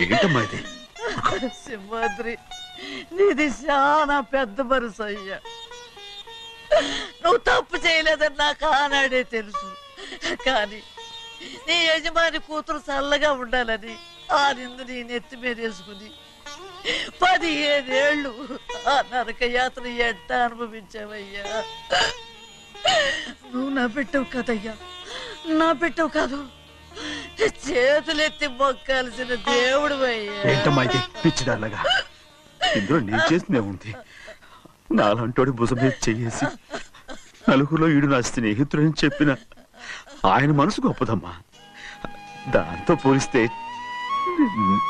ఏంటమ్మా ఇది? సింహాద్రి, నీది చాలా పెద్ద మనసు అయ్యా. నువ్వు తప్పు చేయలేదని నాకు ఆనాడే తెలుసు. కానీ నీ యజమాని కూతురు చల్లగా ఉండాలని ఆ నిందు నీ నెత్తి మీద వేసుకుని 15 ఏళ్ళు ఆ నరక యాత్ర ఎట్ట అనుభవించావయ్యా. నువ్వు నా పెట్టవు కదయ్యా, నా పెట్టవు కాదు, చేతులెత్తి మొక్కాల్సిన దేవుడు అయ్యా. ఏంటమ్మా ఇది పిచ్చిదాల్లగా? ఇందులో నేను చేసినే ఉంది. నాలంటోడి భుజం మీద చెయ్యేసి నలుగురిలో ఈడు నా స్నేహితుడని చెప్పిన ఆయన మనసు గొప్పదమ్మా. దాంతో పోలిస్తే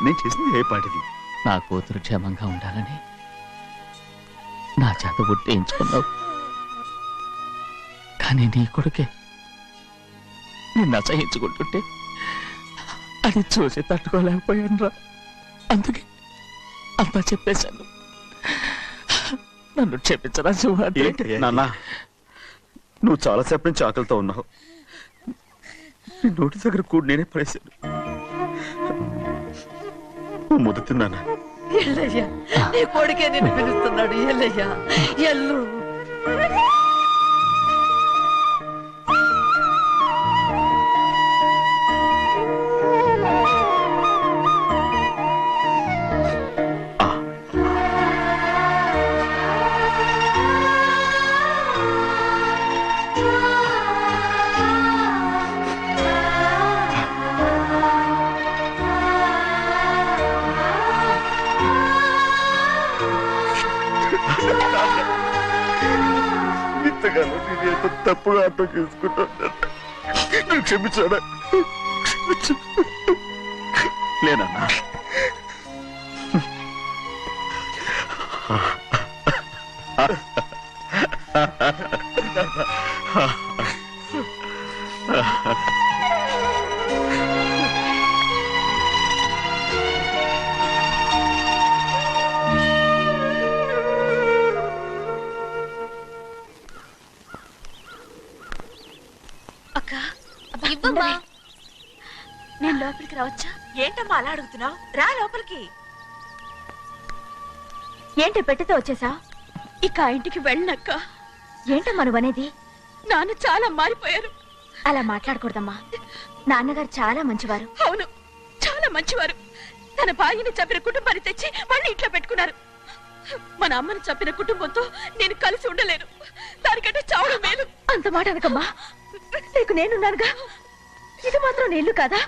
నేను చేసింది ఏ పాటిది? నా కూతురు క్షేమంగా ఉండాలని నా చేత గుర్తించుకున్నావు. కానీ నీ కొడుకే నిన్ను అసహించుకుంటుంటే అది చూసి తట్టుకోలేకపోయాను రా. అందుకే అంతా చెప్పేశాను. నన్ను క్షమించరా సింహాద్రి. నాన్న, నువ్వు చాలాసేపు నుంచి ఆకలితో ఉన్నావు. నీ నోటి దగ్గర కూడా నేనే పడేశాను. ముద్ద తిన్నానా? ఎల్లయ్యా, నీ కొడుకే నిన్ను పిలుస్తున్నాడు. ఎల్లయ్యా, ఎల్లు. ఇంతకాలం నేను తప్పుగా అర్థం చేసుకుంటాను. నువ్వు క్షమించాడా? లేనన్నా. నేను లోపలికి రావచ్చా? ఏంటమ్మా అలా అడుగుతున్నావు? రా లోపలికి. ఏంటి పెట్టితే వచ్చేసా? ఇక ఆ ఇంటికి వెళ్ళనక్క. ఏంటమ్మా నువ్వు అనేది? నాన్న చాలా మారిపోయారు. అలా మాట్లాడకూడదమ్మా. నాన్నగారు చాలా మంచివారు. అవును, చాలా మంచివారు. తన భార్యని చంపిన కుటుంబాన్ని తెచ్చి మళ్ళీ ఇంట్లో పెట్టుకున్నారు. మన అమ్మని చంపిన కుటుంబంతో నేను కలిసి ఉండలేను. దానికంటే చావడం మేలు. అంత మాట అనకమ్మా. నీకు నేనున్నానుగా. ఇది మాత్రం నీళ్ళు కాదా?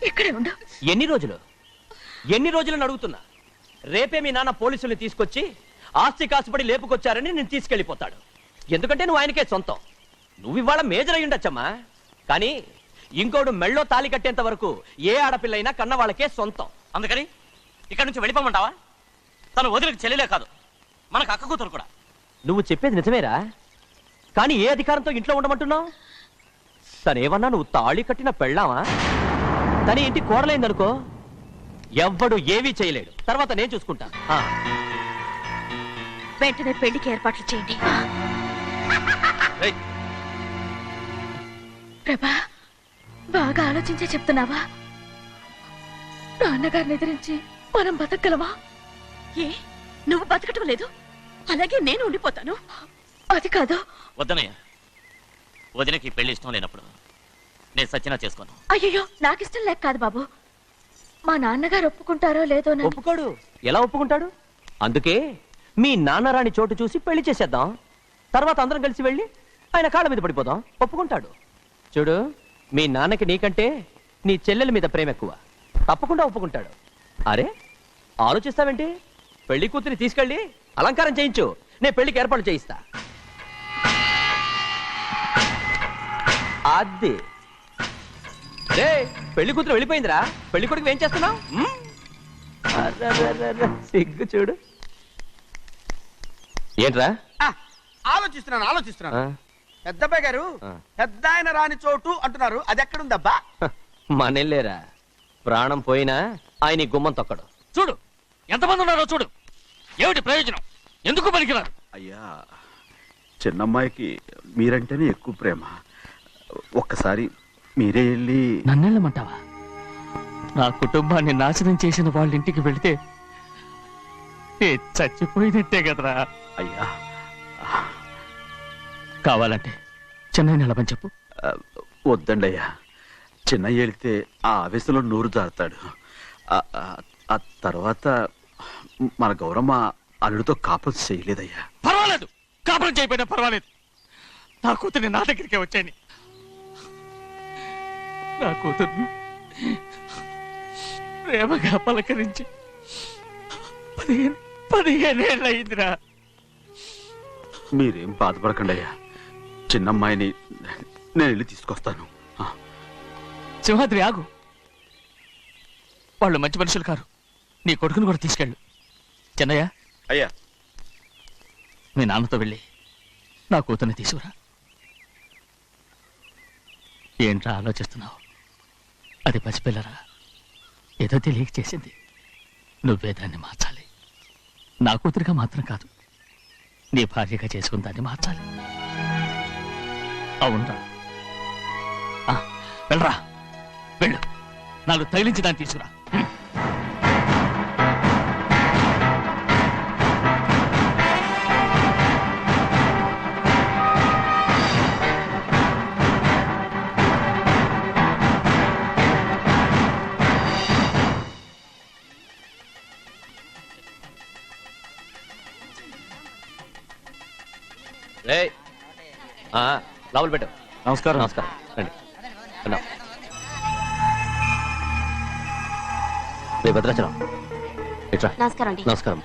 ఇక్కడే ఉండు. ఎన్ని రోజులను అడుగుతున్నా? రేపే మీ నాన్న పోలీసుల్ని తీసుకొచ్చి ఆస్తి కాసుపడి లేపుకొచ్చారని నేను తీసుకెళ్లిపోతాడు. ఎందుకంటే నువ్వు ఆయనకే సొంతం. నువ్వు ఇవాళ మేజర్ అయి ఉండొచ్చమ్మా, కానీ ఇంకోడు మెళ్ళో తాలి కట్టేంత వరకు ఏ ఆడపిల్లైనా కన్న వాళ్ళకే సొంతం. అందుకని ఇక్కడ నుంచి వెళ్ళిపోమంటావా? తను వదిలికి చెల్లెలే కాదు, మనకు అక్క కూతురు కూడా. నువ్వు చెప్పేది నిజమేరా, కానీ ఏ అధికారంతో ఇంట్లో ఉండమంటున్నావు? తనేమన్నా నువ్వు తాళి కట్టిన పెళ్ళావా? తన ఇంటి కోడలైందనుకో, ఎవ్వడు ఏవీ చేయలేడు. తర్వాత నేను చూసుకుంటా. వెంటనే పెళ్లికి ఏర్పాట్లు చేయండి. ప్రభా, బాగా ఆలోచించే చెప్తున్నావా? నాన్నగారిని ఎదిరించి మనం బతకగలవా? ఏ, నువ్వు బతకటం లేదు, అలాగే నేను ఉండిపోతాను. అది కాదు. వద్దనయ్య, వదినకి పెళ్లి ఇష్టం లేనప్పుడు నేను సచ్చినా చేసుకోను. అయ్యో, నాకిష్టం లేక కాదు బాబు. మా నాన్నగారు ఒప్పుకుంటారో లేదో. ఒప్పుకోడు. ఎలా ఒప్పుకుంటాడు? అందుకే మీ నాన్నరాని చోటు చూసి పెళ్లి చేసేద్దాం. తర్వాత అందరం కలిసి వెళ్ళి ఆయన కాళ్ళ మీద పడిపోదాం. ఒప్పుకుంటాడు. చూడు, మీ నాన్నకి నీకంటే నీ చెల్లెల మీద ప్రేమ ఎక్కువ. తప్పకుండా ఒప్పుకుంటాడు. అరే, ఆలోచిస్తావేంటి? పెళ్లి కూతురి తీసుకెళ్ళి అలంకారం చేయించు, నేను పెళ్లికి ఏర్పాటు చేయిస్తా. అది రే, పెళ్లి కూతురు వెళ్ళిపోయిందిరా. పెళ్లి కొడుకు ఏం చేస్తున్నావు? సిగ్గు చూడు. ఏంట్రా? ఆలోచిస్తున్నాను. పెద్దబ్బాయి గారు పెద్ద ఆయన రాని చోటు అంటున్నారు, అది ఎక్కడుందబ్బా? మనెళ్ళేరా, ప్రాణం పోయినా ఆయన గుమ్మం తొక్కడు. చూడు ఎంతమంది ఉన్నారో చూడు. ఏమిటి ప్రయోజనం? ఎందుకు పనికిరారు? అయ్యా, చిన్నమ్మాయికి మీరంటేనే ఎక్కువ ప్రేమ. ఒక్కసారి మీరే వెళ్ళి. నన్నెళ్ళమంటావా? నా కుటుంబాన్ని నాశనం చేసిన వాళ్ళ ఇంటికి వెళితే నేను చచ్చిపోయినట్టే కదరా. అయ్యా, కావాలంటే చెన్నై నిలబని చెప్పు. వద్దండి అయ్యా. చిన్నయ్య వెళితే ఆ ఆవేశంలో నోరు జారుతాడు. ఆ తర్వాత మన గౌరమ్మ అల్లుడితో కాపురం చేయలేదయ్యా. పర్వాలేదు, కాపురం చేయకపోయినా పర్వాలేదు. నా కూతుర్ని నా దగ్గరికే వచ్చాయని. నా కూతుర్ని ప్రేమగా పలకరించి 15 ఏళ్ళయిందిరా. మీరేం బాధపడకండి అయ్యా. చిన్నమ్మాయిని నేను వెళ్ళి తీసుకొస్తాను. సింహాద్రి ఆగు. వాళ్ళు మంచి మనుషులు కారు. నీ కొడుకుని కూడా తీసుకెళ్ళు. చెన్నయ్య, అయ్యా, మీ నాన్నతో వెళ్ళి నా కూతుర్ని తీసుకురా. ఏంట్రా ఆలోచిస్తున్నావు? అది పసిపిల్లరా, ఏదో తెలియక చేసింది. నువ్వే దాన్ని మార్చాలి. నా కూతురిగా మాత్రం కాదు, నీ భార్యగా చేసుకుని దాన్ని మార్చాలి. అవునరా, వెళ్ళరా, వెళ్ళు. నాలుగు తగిలించి దాన్ని తీసుకురా. లోపల పెట్టు. నమస్కారం. నమస్కారం, రండి. అన్నా, రే భద్రాచలం, ఇట్రా. నమస్కారం. నమస్కారం.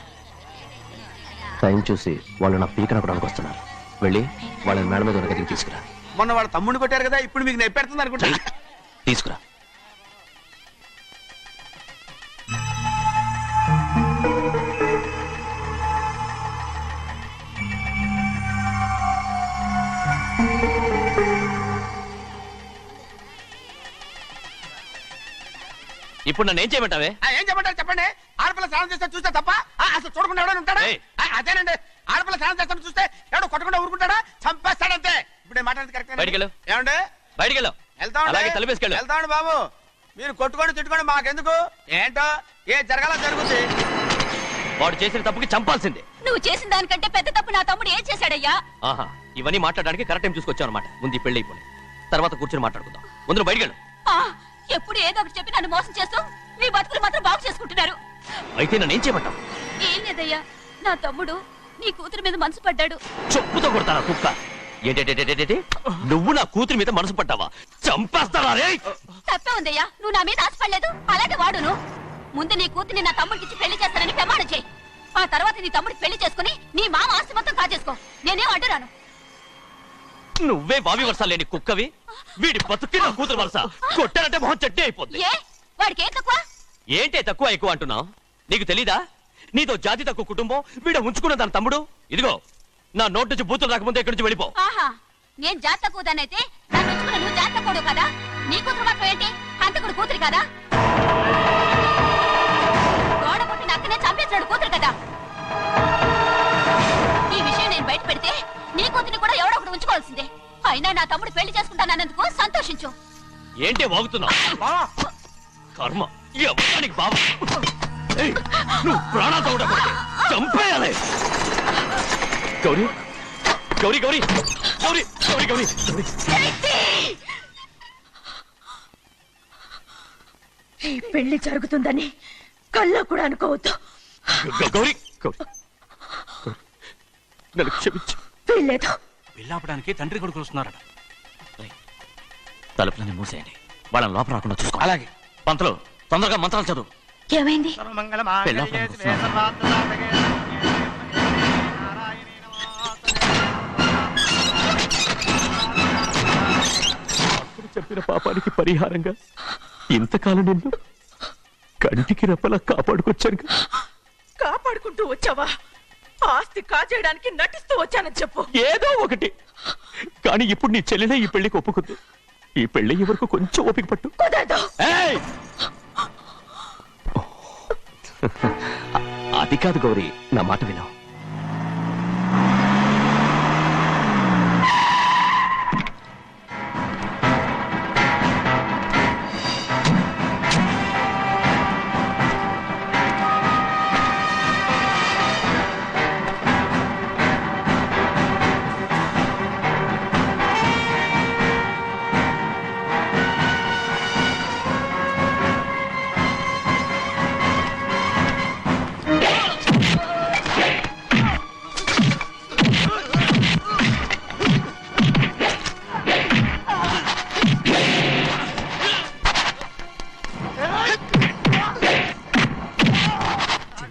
టైం చూసి వాళ్ళు నా పీక నక్కడానికి వస్తున్నారు. వెళ్ళి వాళ్ళని మేడ మీద ఉన్న గదికి తీసుకురా. మొన్న వాళ్ళ తమ్ముడిని కొట్టారు కదా, ఇప్పుడు మీకు నెప్పెడుతుంది అనుకుంటా. తీసుకురా. ఇప్పుడు నన్ను ఏం చేయమంటావే? ఏం చెప్పంటారు చెప్పండి. ఆడపిల్ల స్నానం చేస్తే చూస్తే తప్ప అసలు చూడకుండా ఎవడో ఉంటాడా? అదేనండి, ఆడపిల్ల స్నానం చేస్తాను చూస్తే ఎవడో కొట్టకుండా ఊరుకుంటాడా? చంపేస్తాడంతే. ఇప్పుడు మాట్లాడేది కరెక్ట్. బయటికి వెళ్ళు. ఏమండి? బయటికి వెళ్ళు. అలాగే తలపేసుకెళ్ళు. వెళ్తామండి బాబు. మీరు కొట్టుకొని తిట్టుకొని మాకెందుకు? ఏంటో ఏ జరగాల జరుగుతుంది. వాడు చేసిన తప్పుకి చంపాల్సిందే. నువ్వు చేసిన దానికంటే పెద్ద తప్పు నా తమ్ముడు ఏం చేశాడయ్యా? ఆహా, ఇవన్నీ మాట్లాడడానికి కరెక్ట్ టైం చూసుకొచ్చావు అనమాట. ముందు ఈ పెళ్లి అయిపోయి తర్వాత కూర్చొని మాట్లాడుకుందాం. ముందు బయటికి వెళ్ళు. ఎప్పుడు ఏదో ఒకటి చెప్పి నన్ను మోసం చేస్తూ మీ బతుకులు మాత్రం బాగు చేసుకుంటున్నారు. అయితే నన్ను ఏం చేయమంటావు? ఏం లేదయ్యా, నా తమ్ముడు నీ కూతురు మీద మనసు పడ్డాడు. చెప్పుతో కొడతారా కుక్క? ఏంటేంటి, నువ్వు నా కూతురి మీద మనసు పడ్డావా? చంపేస్తావా రే? తప్పే ఉందయ్యా, నువ్వు నా మీద ఆశపడలేదు, అలాగే వాడును. ముందు నీ కూతుర్ని నా తమ్ముడికి పెళ్లి చేస్తానని ప్రమాణం చేయి. ఆ తర్వాత నీ తమ్ముడికి పెళ్లి చేసుకుని నీ మామ ఆస్తి మొత్తం కాజేసుకో. నేనేం అడ్డురాను. నువ్వే బావి వరుస లేని కుక్కవి. వీడి బతుక్కి నా కూతురు వరుస. కొట్టానంటే మొహం చెట్టే అయిపోద్ది. వాడికి ఏం తక్కువ? ఏంటే తక్కువ ఎక్కువ అంటున్నావు? నీకు తెలీదా? నీతో జాతి తక్కువ కుటుంబం వీడ ఉంచుకున్న దాని తమ్ముడు. ఇదిగో, నా నోటి నుంచి బూతులు రాకముందే ఇక్కడి నుంచి వెళ్ళిపో. ఆహా, నేను జాతి తక్కువదానైతే నన్ను ఉంచుకున్న నువ్వు జాతి తక్కువడు కదా? నీ కూతురు మాత్రం ఏంటి? అంతకుడు కూతురు కదా? గోడ పుట్టిన అక్కనే చంపేసినాడు కూతురు కదా? ఈ విషయం నేను బయట పెడితే నీ కూతురిని కూడా ఎవడో ఒకటి ఉంచుకోవాల్సిందే. అయినా నా తమ్ముడు పెళ్లి చేసుకుంటానన్నందుకు సంతోషించు. ఏంటి వాగుతున్నావు? కర్మ, ఎవరికి బాబా? నువ్వు ప్రాణాలతో ఉండకూడదు, చంపేయాలి. గౌరీ, గౌరీ, గౌరీ, గౌరీ, గౌరీ, గౌరీ, గౌరీ. ఈ పెళ్లి జరుగుతుందని కల్లో కూడా అనుకోవద్దు. గౌరీ, గౌరీ, నన్ను క్షమించు. వీల్లేదు. పెళ్ళాపడానికి తండ్రి కొడుకులు వస్తున్నారట. తలుపులని మూసేయండి, వాళ్ళని లోపల రాకుండా చూసుకో. అలాగే. పంతులు, తొందరగా మంత్రాలు చదువు. ఏమైంది? చెప్పిన పాపానికి పరిహారంగా ఇంతకాలం నిన్ను కంటికి రెప్పలా కాపాడుకొచ్చాను. కాపాడుకుంటూ వచ్చావా? ఆస్తి కాజేయడానికి నటిస్తూ వచ్చానని చెప్పు. ఏదో ఒకటి. కానీ ఇప్పుడు నీ చెల్లెలే ఈ పెళ్లికి ఒప్పుకుంది. ఈ పెళ్లి వరకు కొంచెం ఓపిక పట్టు. అది కాదు గౌరీ, నా మాట విను.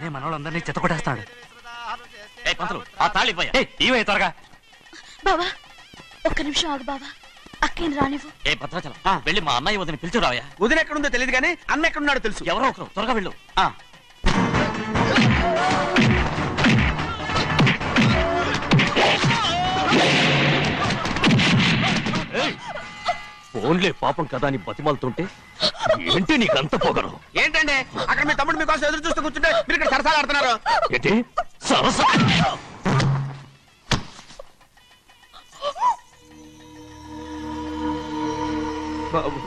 రాగానే మనోళ్ళందరినీ చెత్తకొట్టేస్తాడు. పంతులు ఆ తాళి ఇవే త్వరగా. బావా ఒక్క నిమిషం ఆగు బావా, అక్కేం రానివ్వు. ఏ భద్రాచలం వెళ్ళి మా అన్నయ్య వదిన పిలిచి రావయ్యా. వదిన ఎక్కడుందో తెలియదు కానీ అన్న ఎక్కడున్నాడో తెలుసు. ఎవరో ఒకరు త్వరగా వెళ్ళు. ఫోన్లే పాపం కదా అని బతిమాలుతుంటే ఏంటి నీకంత పొగరు? ఏంటండి అక్కడ మీ తమ్ముడు మీకోసం ఎదురు చూస్తూ కూర్చుంటే మీరు ఇక్కడ సరసాలు ఆడుతున్నారు. ఏంటి సరస? బాబు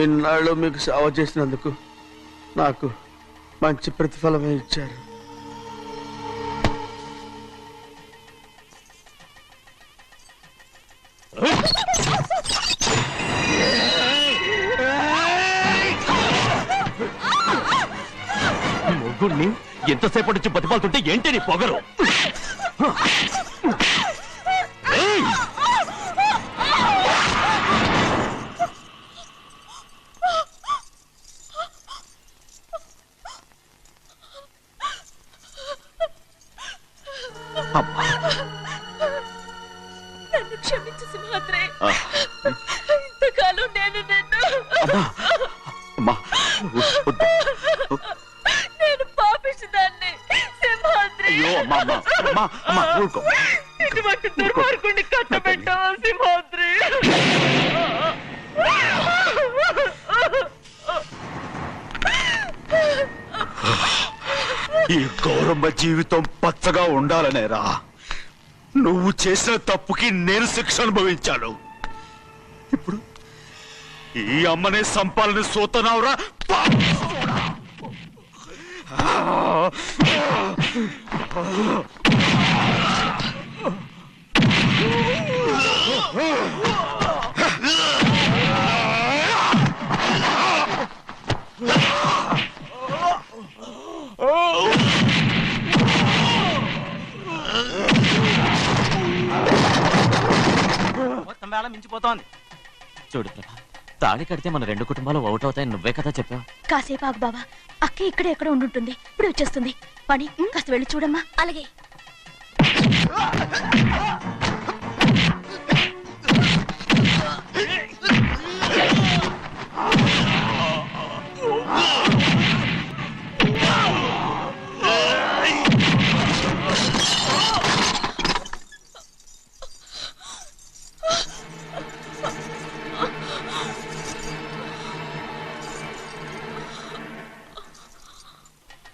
ఇన్నాళ్ళు మీకు సేవ చేసినందుకు నాకు మంచి ప్రతిఫలమే ఇచ్చారు. ముగ్గురిని ఎంతసేపటి నుంచి బతిమాలుతుంటే ఏంటి నీ పొగరు? నన్ను క్షమించు సింహాద్రి. ఇంతకాలం నేను నేను పాపిస్తుందాన్ని సింహాద్రి. ఇటువంటి దుర్మార్గుడిని కట్టబెట్టావా సింహాద్రి? ఈ గౌరమ్మ జీవితం పచ్చగా ఉండాలనేరా నువ్వు చేసిన తప్పుకి నేను శిక్ష అనుభవించాను. ఇప్పుడు ఈ అమ్మనే సంపాలని సోతనావురా. మొత్తం వేళ మించిపోతోంది. చూడు ప్రభా, తాళి కడితే మన రెండు కుటుంబాలు అవుట్ అవుతాయని నువ్వే కదా చెప్పావు. కాసేపు ఆగు బావా, అక్కే ఇక్కడే ఎక్కడ ఉండుంటుంది, ఇప్పుడు వచ్చేస్తుంది. పని కాస్త వెళ్ళి చూడమ్మా. అలాగే.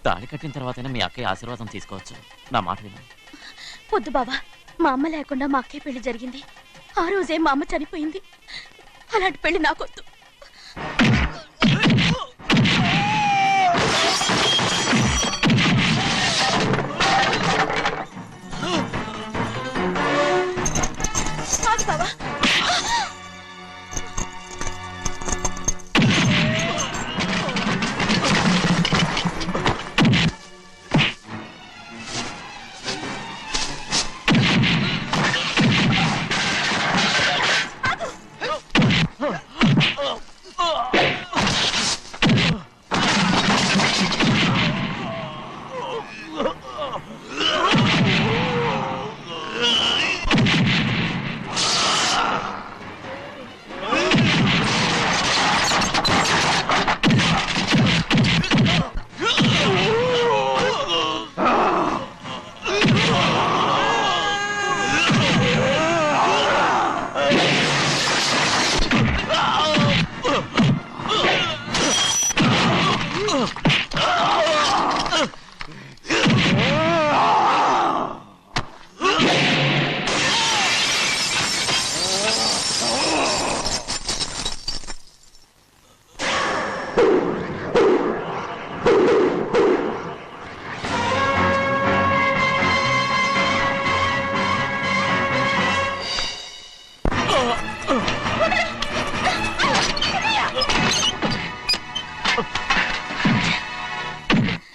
తాళి కట్టిన తర్వాతైనా మీ అక్కయ్య ఆశీర్వాదం తీసుకోవచ్చు. నా మాట విను. వద్దు బావా, మా అమ్మ లేకుండా మా అక్కయ్య పెళ్లి జరిగింది. ఆ రోజే మా అమ్మ చనిపోయింది. అలాంటి పెళ్లి నాకొద్దు. బావా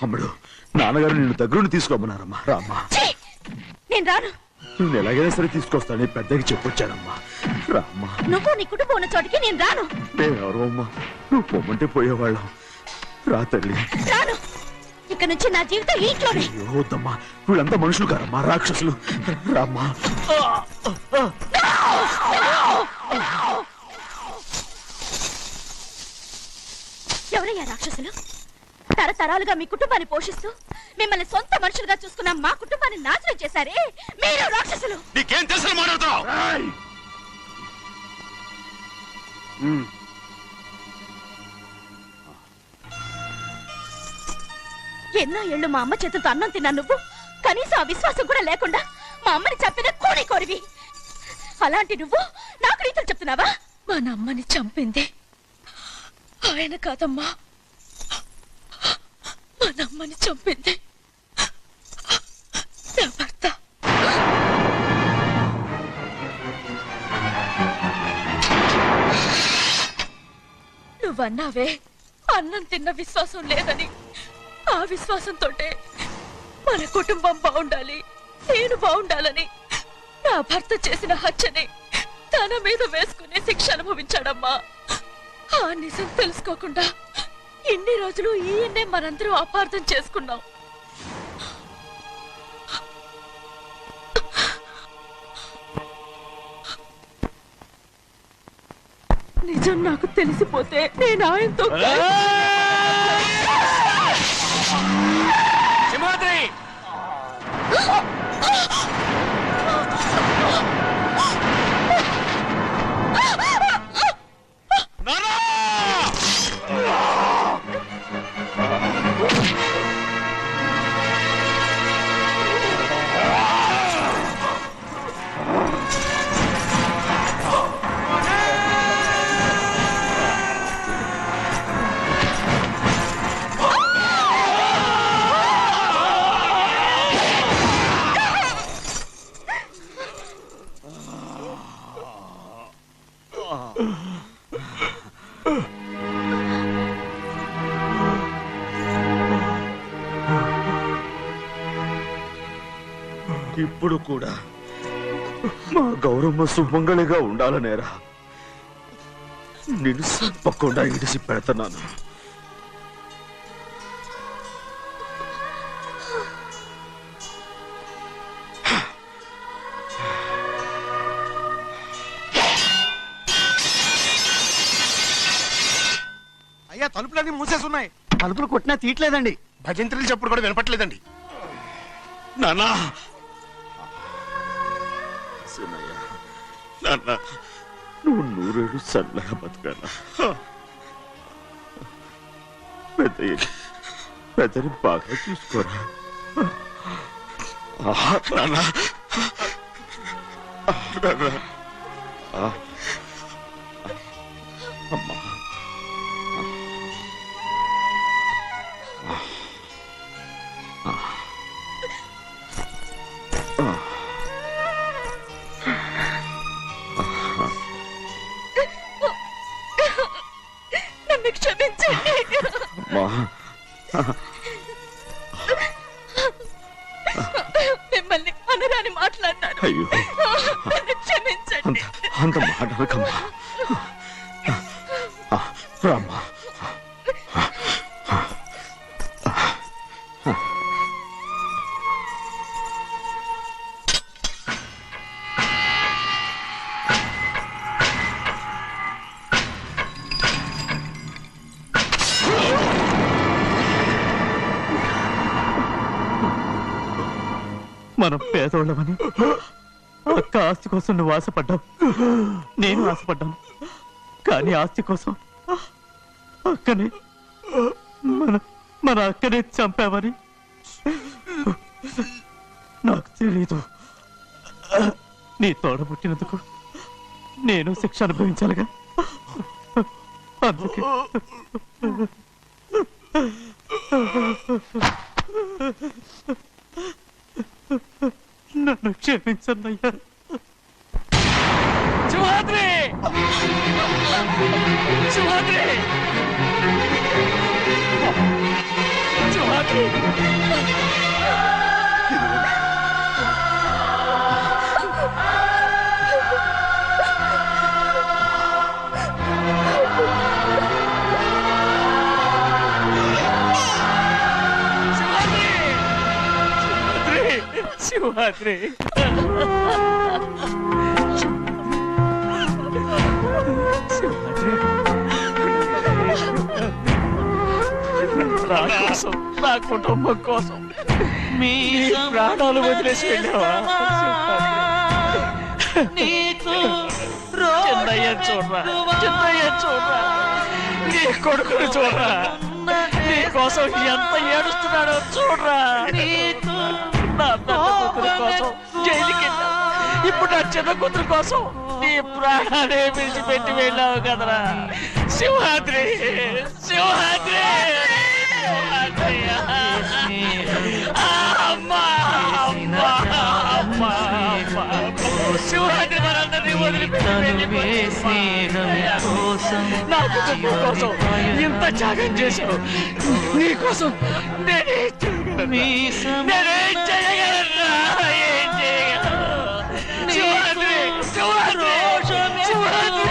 అమ్ముడు, నాన్నగారు నిన్ను దగ్గరుండి తీసుకోమన్నారమ్మా. రామ్మా. నేను రాను. నేను ఎలాగైనా సరే తీసుకొస్తానని పెద్దకి చెప్పొచ్చానమ్మా. రామ్మా. నువ్వు నీ కుటుంబం ఉన్న చోటికి నేను రాను. మేమెవరు అమ్మా, నువ్వు పొమ్మంటే పోయేవాళ్ళం. రా తల్లి. రాను. ఇక ఇక నుంచి నా జీవితం ఈ ఇంట్లోనే. అయ్యో వద్దమ్మా, వీళ్ళంతా మనుషులు కారమ్మా, రాక్షసులు. రామ్మా. ఎవరయ్యా రాక్షసులు? తరతరాలుగా మీ కుటుంబాన్ని పోషిస్తూ మిమ్మల్ని సొంత మనుషులుగా చూసుకున్న మా కుటుంబాన్ని నాశనం చేశారే మీరు రాక్షసులు. నీకేం తెలుసు మాట్లాడుతున్నావు? ఎన్నో ఏళ్ళు మా అమ్మ చేతులతో అన్నం తిన్నా నువ్వు కనీసం ఆ విశ్వాసం కూడా లేకుండా మా అమ్మని చంపిన కోడి కోరివి. అలాంటి నువ్వు నాకు రీతులు చెప్తున్నావా? మా అమ్మని చంపింది ఆయన కాదమ్మా, మా అమ్మని చంపింది నా భర్త. నువ్వన్నావే అన్నం తిన్న విశ్వాసం లేదని. ఆ విశ్వాసంతో మన కుటుంబం బాగుండాలి, నేను బాగుండాలని నా భర్త చేసిన హత్యని తన మీద వేసుకునే శిక్ష అనుభవించాడమ్మా. ఆ నిజం తెలుసుకోకుండా ఇన్ని రోజులు ఈయన్నే మనందరం అపార్థం చేసుకున్నాం. నిజం నాకు తెలిసిపోతే నేను ఆయనతో సింహాద్రి! ఇప్పుడు కూడా మా గౌరమ్మ సుమంగళిగా ఉండాలనేరా నేను తప్పకుండా ఇడిసి పెడతాను. అయ్యా తలుపులన్నీ మూసేసున్నాయి. తలుపులు కొట్టినా తీయట్లేదండి. భజంత్రులు చెప్పుడు కూడా వినపట్లేదండి. నాన్నా నాన్న, నువ్వు 100 ఏళ్ళు చల్లగా బతకాల. పెద్దని బాగా చూసుకోరా నాన్న. అమ్మా నన్ను క్షమించండి. మిమ్మల్ని అనరాని మాట్లాడినాను. అయ్యో నన్ను క్షమించండి. అంత మాటలకమ్మా. రామ్మా. మనం పేదోళ్ళమని అక్క ఆస్తి కోసం నువ్వు ఆశపడ్డావు, నేను ఆశపడ్డాను. కానీ ఆస్తి కోసం అక్కనే మన అక్కనే చంపావని నాకు తెలీదు. నీ తోడ పుట్టినందుకు నేను శిక్ష అనుభవించాలిగా. అందుకే నన్ను క్షమించన్నయ్యా. సింహాద్రి! సింహాద్రి! సింహాద్రి! సింహాద్రి! సింహాద్రి నా కోసం, నా కుటుంబం కోసం మీ ప్రాణాలు వదిలేసి వెళ్ళావా? చిన్నయ్య చూడరా, చిన్నయ్య చూడరా, నీ కొడుకును చూడరా, నీ కోసం ఎంత ఏడుస్తున్నాడో చూడరా. నా పెద్ద కూతురు కోసం జైలుకి వెళ్ళావు, ఇప్పుడు నా చిన్న కూతురు కోసం నీ ప్రాణాలే విడిచిపెట్టి వెళ్ళావు కదరా. సింహాద్రి, సింహాద్రి, సింహాద్రి. అమ్మా, అమ్మా, అమ్మా, సింహాద్రి మనందరినీ వదిలిపెట్టి నా కుటుంబం కోసం ఇంత త్యాగం చేశావు. నీ కోసం నేనేం చేయగలరా? ఏం చేయగలరా? Simhadri, Simhadri, Simhadri.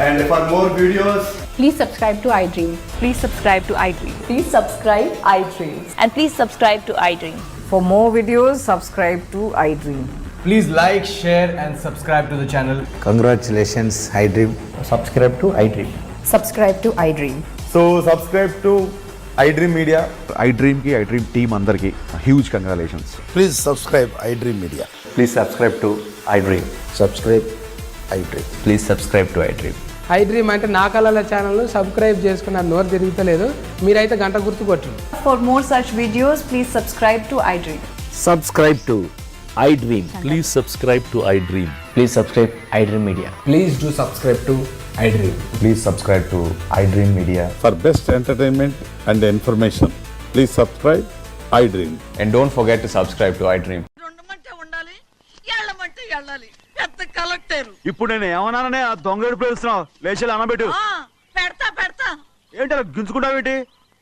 And for more videos, please subscribe to iDream. Please subscribe to iDream. Please subscribe iDream. And please subscribe to iDream. For more videos, subscribe to iDream. please like, share and subscribe to the channel. Congratulations, iDream. Subscribe to iDream. Subscribe to iDream. So subscribe to iDream Media. iDream కి iDream team అందరికి huge congratulations. Please subscribe iDream Media. Please subscribe to iDream. Subscribe iDream. Please subscribe to iDream. iDream అంటే నా కళల channel subscribe చేసుకున్న నోరు తిరుగుతలేదు, మీరైతే గంట గుర్తు కొట్టండి. For more such videos, please subscribe to iDream. Subscribe to iDream. Please subscribe to iDream. Please subscribe iDream Media. Please do subscribe to iDream. Please subscribe to iDream Media. For best entertainment and information, please subscribe iDream. And don't forget to subscribe to iDream. ఉండమంటే ఉండాలి, ఎళ్ళమంటే ఎళ్ళాలి. పెద్ద collector. ఇప్పుడు నేను ఏమన్నాననే ఆ దొంగ ఏడుపు వేస్తున్నావు? లేచి అనబెట్టు. పెడతా పెడతా. ఏంటి అలా గించుకుంటావేంటి?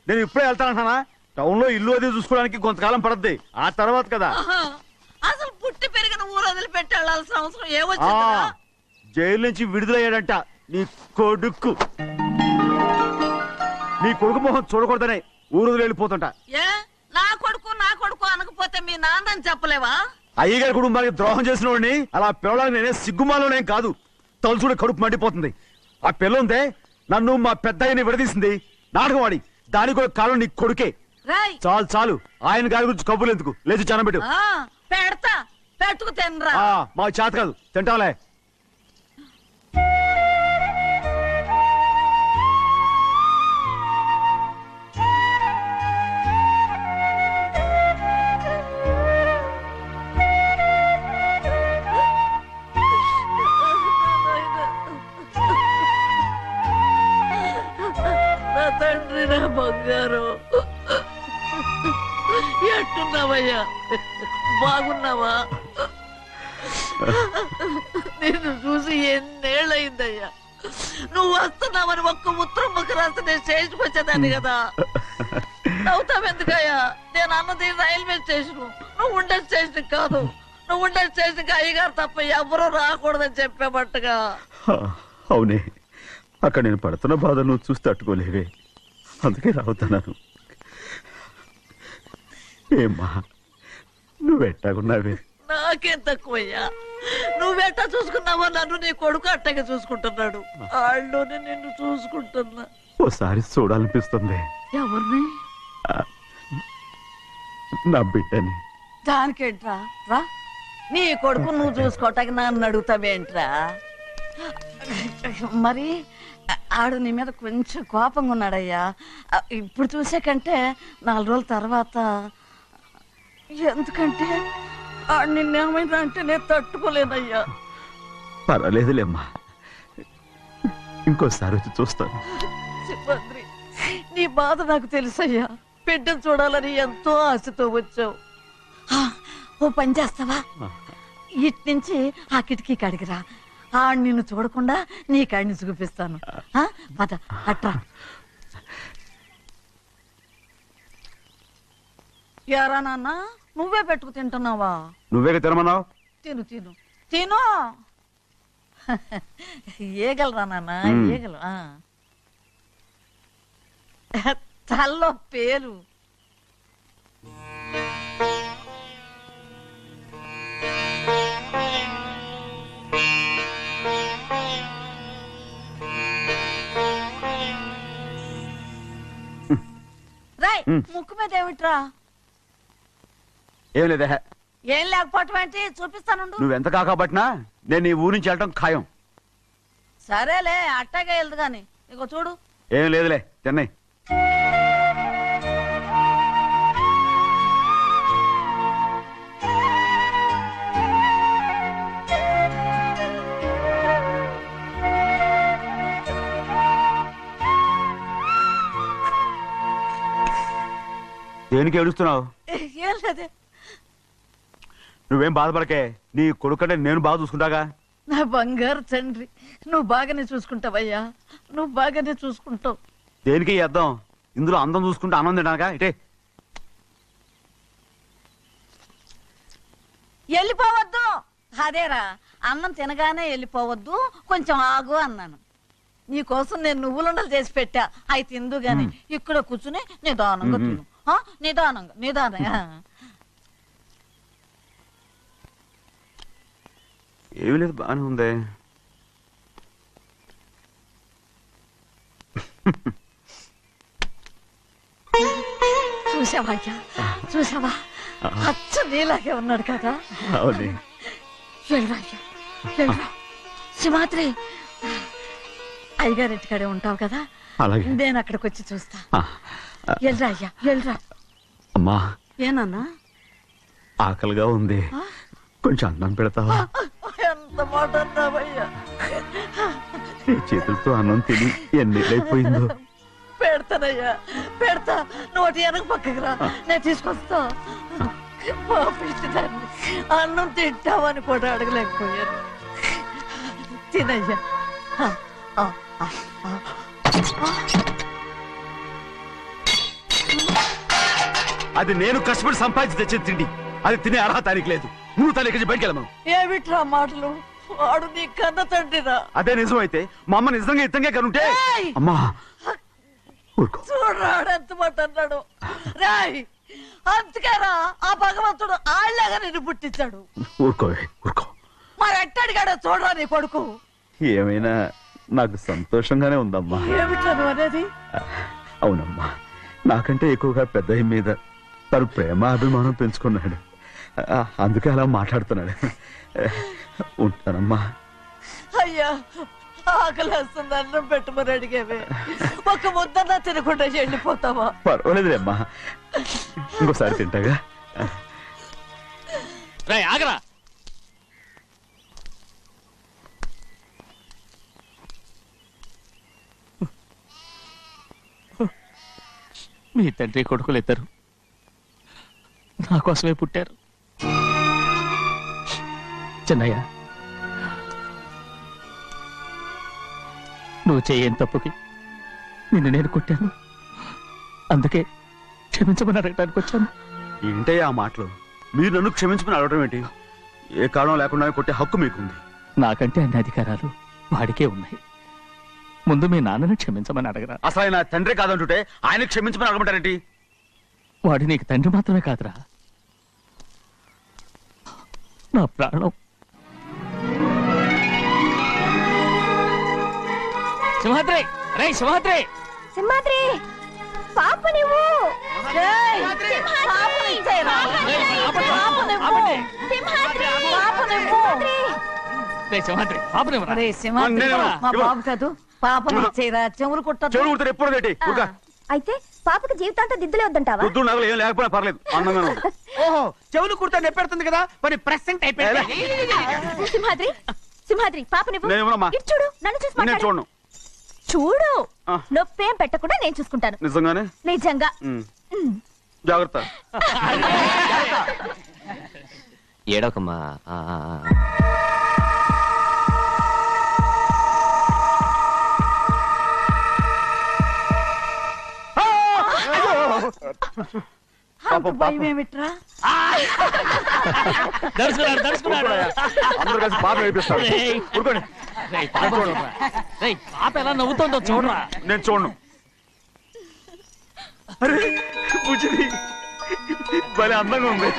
నేను ఇప్పుడే వెళ్తానంటానా? టౌన్ లో ఇల్లు అది చూసుకోవడానికి కొంతకాలం పడద్ది, ఆ తర్వాత కదా. అసలు పుట్టి పెరిగిన ఊరు వదిలిపెట్టి వెళ్ళాల్సిన అవసరం ఏమొచ్చిందా? జైలు నుంచి విడుదలయ్యాడంట నీ కొడుకు. నీ కొడుకు మొహం చూడకూడదనే ఊరు వెళ్ళిపోతుంటా. ఏ నా కొడుకు అనకపోతే మీ నాన్నని చెప్పలేవా? అయ్యగారి కుటుంబానికి ద్రోహం చేసిన వాడిని అలా పిల్లడానికి నేనే సిగ్గుమాలోనేం కాదు, తలుచుకుంటే కడుపు మండిపోతుంది. ఆ పిల్ల ఉందే నన్ను మా పెద్దయ్యని విడదీసింది, నాటకం వాడి, దానికి కూడా కాలం నీ కొడుకే. చాలు చాలు, ఆయన గారి గురించి కబుర్లు ఎందుకు, లేచి చనబెట్టు. పెడతా, పెట్టుకు తినరా. మా చేత కాదు, తింటావులే. నా తండ్రి, నా బంగారు, ఎట్టున్నావయ్యా? బాగున్నావా? నిన్ను చూసి ఎన్నేళ్ళయిందయ్యా. నువ్వు వస్తున్నావని ఒక్క ఉత్తరం ముక్క రాస్తే నేను స్టేషన్కి వచ్చేదాన్ని కదా. నవ్వుతావెందుకయ్యా? నేను అన్నది రైల్వే స్టేషన్, నువ్వు ఉండే స్టేషన్ కాదు. నువ్వు ఉండే స్టేషన్కి అయ్యగారు తప్ప ఎవరూ రాకూడదని చెప్పేమట్టుగా. అవునే, అక్కడ నేను పడుతున్న బాధ నువ్వు చూసి తట్టుకోలేవే, అందుకే రావుతున్నాను. ఏమ్మా నువ్వెట్టాగున్నావే? నాకేం తక్కువయ్యా, నువ్వెట్టా చూసుకున్నావో నన్ను నీ కొడుకు అట్టగా చూసుకుంటున్నాడు. వాళ్ళలోనే నిన్ను చూసుకుంటున్నా. ఓసారి చూడాలనిపిస్తుంది. ఎవరిని? నా బిడ్డని. దానికేంట్రా, రా. నీ కొడుకు నువ్వు చూసుకోవటానికి నన్ను అడుగుతావేంట్రా? మరి ఆడు నీ మీద కొంచెం కోపంగా ఉన్నాడయ్యా. ఇప్పుడు చూసే కంటే 4 రోజుల తర్వాత. ఎందుకంటే ఆడు నిన్నేమైనా అంటే నేను తట్టుకోలేనయ్యా. పర్వాలేదులేమ్మా, ఇంకోసారి వచ్చి చూస్తాను. సింహాద్రి, నీ బాధ నాకు తెలుసయ్యా. బిడ్డను చూడాలని ఎంతో ఆశతో వచ్చావు. ఓ పని చేస్తావా? ఇటు నుంచి ఆ కిటికీ కాడికిరా. ఆడు నిన్ను చూడకుండా నీ కాడిని చూపిస్తాను. పద అట్రా. యారా నాన్న, నువ్వే పెట్టుకు తింటున్నావా? నువ్వే తినమన్నావు. తిను తిను తిను. ఏగలరా నాన్న ఏగలు తల్లో పేరు రాయ్ ముక్కు మీద ఏమిట్రా? ఏం లేదే. ఏం లేకపోవటం ఏంటి చూపిస్తాను. నువ్వెంత కాకపట్టినా నేను ఈ ఊరి నుంచి వెళ్ళటం ఖాయం. సరేలే అట్టాగే వెళ్దు గాని ఇగో చూడు. ఏం లేదులే చెన్నై. దేనికి ఏడుస్తున్నావు? ఏం లేదే. నువ్వేం బాధపడకే, నీ కొడుకంటే నేను బాగా చూసుకుంటాగా. నా బంగారు తండ్రి, నువ్వు బాగానే చూసుకుంటావయ్యా, నువ్వు బాగానే చూసుకుంటావు. దేనికి అర్థం? ఇందులో అందం చూసుకుంటే ఆనందం తినాగా. ఇటే వెళ్ళిపోవద్దు. అదేరా, అన్నం తినగానే వెళ్ళిపోవద్దు, కొంచెం ఆగు అన్నాను. నీకోసం నేను నువ్వులుండలు చేసి పెట్టా, అవి తిందు గాని ఇక్కడ కూర్చుని నిదానంగా తిను. నిదానంగా నిదానంగా. ఏమీ లేదు, బాగానే ఉంది. చూసావా చూసావా, అచ్చ నీలాగే ఉన్నాడు కదా. సింహాద్రి, అయ్యగారింటికాడే ఉంటావు కదా, నేను అక్కడికి వచ్చి చూస్తా. వెళ్ళరా అయ్యా వెళ్ళరా. అమ్మా ఏనన్నా? ఆకలిగా ఉంది, కొంచెం అన్నం పెడతావా? ఎంత మాట అన్నావయ్యా. నీ చేతులతో అన్నం తిని ఎన్నేళ్ళైపోయిందో. పెడతానయ్యా పెడతా, నోటి వెనక పక్కకి రా, నేను తీసుకొస్తా. పాపించదాన్ని అన్నం తింటావని కూడా అడగలేకపోయాను. తినయ్యా. అది నేను కష్టపడి సంపాదించి తెచ్చే తిండి, అది తినే అర్హత ఆయనకి లేదు. నువ్వు తన ఇక్కడి బయటికి వెళ్ళమను. ఏమిట్రా మాటలు? వాడు నీ కన్న తండ్రిరా. అదే నిజం అయితే మా అమ్మ నిజంగా ఇతంగా కనుంటే. అమ్మా చూడరాడు ఎంత మాట అన్నాడు. రాయ్, అందుకేరా ఆ భగవంతుడు ఆళ్ళగా నిన్ను పుట్టించాడు. ఊరుకోవే ఊరుకో. మరి ఎట్టడిగాడో చూడరా నీ కొడుకు. ఏమైనా నాకు సంతోషంగానే ఉందమ్మా. ఏమిట్రా నువ్వు అనేది? అవునమ్మా, నాకంటే ఎక్కువగా పెద్ద మీద తను ప్రేమ అభిమానం పెంచుకున్నాడు, అందుకే అలా మాట్లాడుతున్నాడు. ఉంటానమ్మా. అయ్యా, ఆకలేస్తుంది, అన్నం పెట్టమని అడిగేవే, ఒక ముద్దన్నా తినకుండా వెళ్ళిపోతావా? పర్వాలేదులేమ్మా, ఇంకోసారి తింటాగా. ఆగరా. మీ తండ్రి కొడుకులు ఇద్దరు నా కోసమే పుట్టారు. చిన్నయ్య, నువ్వు చేయని తప్పుకి నిన్ను నేను కొట్టాను, అందుకే క్షమించమని అడగడానికి వచ్చాను. ఏంటయ్యా ఆ మాటలు? మీరు నన్ను క్షమించమని అడగడం ఏంటి? ఏ కారణం లేకుండా కొట్టే హక్కు మీకుంది. నాకంటే అన్ని అధికారాలు వాడికే ఉన్నాయి. ముందు మీ నాన్నని క్షమించమని అడగరా. అసలు ఆయన తండ్రి కాదంటుంటే ఆయన క్షమించమని అడగమంటారేంటి? వాడు నీకు తండ్రి మాత్రమే కాదురా, నా ప్రాణం. సింహాద్రి, రే సింహాద్రి, సింహాద్రి పాప నువ్వు. బాబు కాదు, పాపని ఇచ్చేరా. చెవులు కుట్టారు ఎప్పుడు. అయితే పాపకి జీవితాంతం దిద్దులే వద్దంటావా? ఏం లేకపోయినా పర్లేదు, అందంగా ఉంది. ఓహో, చెవులు కుడితే నెప్పెడుతుంది కదా, మరి ప్రెసెంట్ అయిపోయింది. సింహాద్రి, సింహాద్రి పాప నువ్వు చూడు, నన్ను చూసి మాట్లాడు. చూడను. చూడు, నొప్పేం పెట్టకుండా నేను చూసుకుంటాను. నిజంగానే? నిజంగా. జాగ్రత్త. ఏడోకమ్మా. భయం ఏమిట్రా? అందరూ కలిసి పాప వేపిస్తారు. ఊరుకోండి. పాప ఎలా నవ్వుతుందో చూడరా. నేను చూడను. అరే బుజ్జిది భలే అందంగా ఉంది.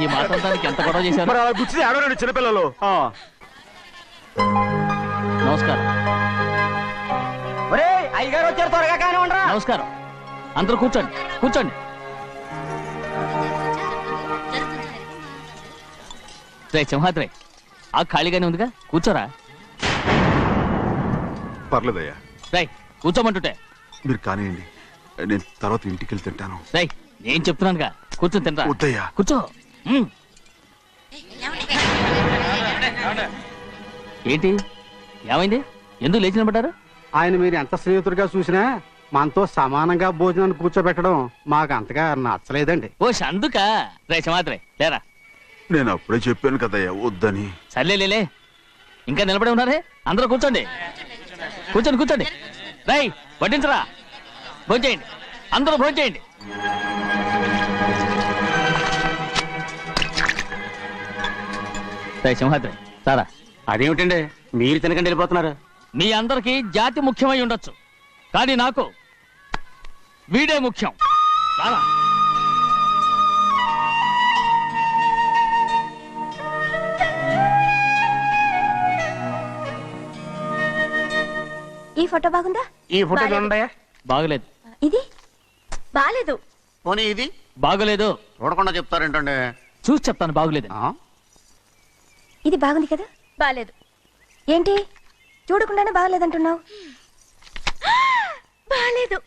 ఈ మాట్లాడడానికి ఎంత గొడవ చేశారు. మరి అలా బుజ్జిది ఆడవారండి చిన్నపిల్లలు. నమస్కారం. అయ్యగారు వచ్చారు, త్వరగా కానీ ఉండరా. నమస్కారం. అందరూ కూర్చోండి కూర్చోండి. రే సింహాద్రి, ఆ ఖాళీగానే ఉందిగా, కూర్చోరా. పర్లేదయ్యా. రై కూర్చోమంటుంటే. మీరు కానివ్వండి, నేను తర్వాత ఇంటికి వెళ్ళి తింటాను. రై నేను చెప్తున్నానుగా, కూర్చొని తింటా. వద్దయ్యా. కూర్చో. ఏంటి ఏమైంది, ఎందుకు లేచి నిలబడ్డారు? ఆయన మీరు ఎంత స్నేహితుడిగా చూసినా మనతో సమానంగా భోజనాన్ని కూర్చోబెట్టడం మాకు అంతగా నచ్చలేదండి. ఓ అందుకా. రే సింహాద్రి లేరా. నేను అప్పుడే చెప్పాను కదయ్యా వద్దని. సర్లేలే, ఇంకా నిలబడి ఉన్నారే. అందరూ కూర్చోండి కూర్చోండి కూర్చోండి. రై వడ్డించరా, భోంచేయండి, అందరూ భోంచేయండి. రై సింహాద్రి సారా. అదేమిటండి మీరు తినకండి వెళ్ళిపోతున్నారు? మీ అందరికీ జాతి ముఖ్యమై ఉండొచ్చు, కానీ నాకు వీడే ముఖ్యం. సారా. ఈ ఫోటో బాగుందా? ఈ ఫోటో చూడండి. బాగలేదు. ఇది బాలేదు. పోనీ ఇది బాగలేదు. చూడకుండా చెప్తారేంటండి? చూసి చెప్తాను బాగలేదు. ఇది బాగుంది కదా? బాలేదు. ఏంటి చూడకుండానే బాగలేదంటున్నావు? బాలేదు.